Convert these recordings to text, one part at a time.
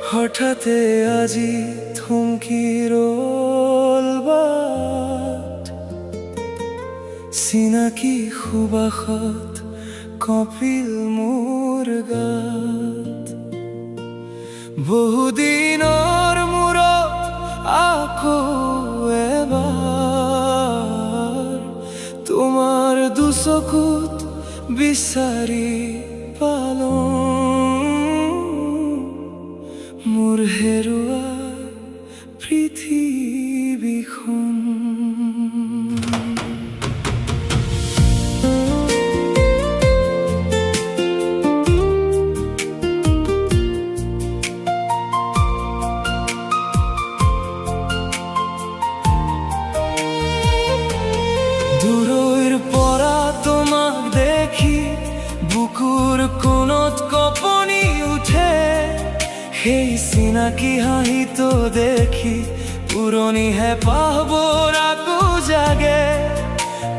হঠাতে আজি থমকি ৰল বাট, চিনাকি সুবাসত কঁপিল মোৰ গাত। বহুদিনৰ মূৰত আকৌ এবাৰ তোমাৰ দুচকুত বিচাৰি পালোঁ মোৰ হেৰুৱা পৃথিৱীখন। দূৰৈৰ পৰা তোমাক দেখি বুকুৰ কোণত কঁপনি উঠে, সেই চিনাকি হাঁহিটো দেখি পুৰণি হেঁপাহবোৰ আকৌ জাগে।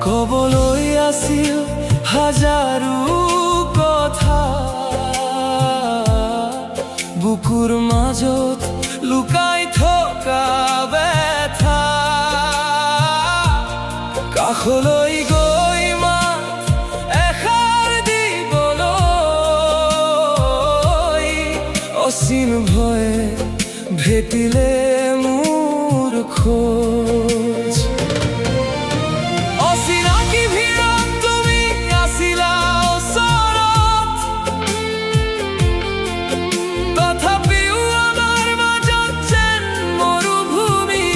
ক'বলৈ আছিল হাজাৰো কথা, বুকুৰ মাজত লুকাই থকা ব্যথা। কাষলৈ গৈ মাত এষাৰ দিবলৈ, অসীম ভয়ে ভেটিলে মোৰ খোজ। অচিনাকি ভিৰত তুমি আছিলা ওচৰত, তথাপিও আমাৰ মাজত যেন মৰুভূমি।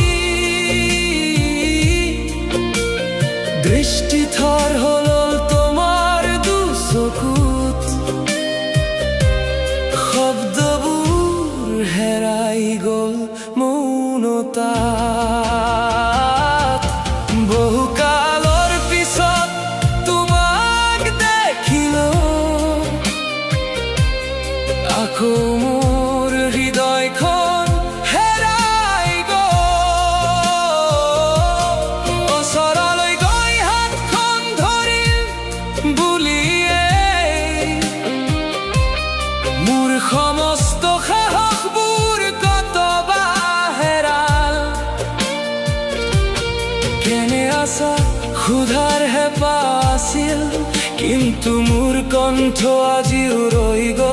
দৃষ্টি থৰ হ'ল তোমাৰ দুচকুত, শব্দবোৰ হেৰাই গ'ল মৌনতাত। বহুকালৰ পিছত তোমাক দেখিলোঁ, আকৌ মোৰ হৃদয়খন হেৰাই গ'ল। ওচৰলৈ গৈ হাতখন ধৰিম বুলিয়ে মোৰ সমস্ত সাহসবোৰ কতবা হেৰাল। কেনে আছা সোধাৰ হেঁপাহ আছিল, কিন্তু মোৰ কণ্ঠ আজিও ৰৈ গ'ল।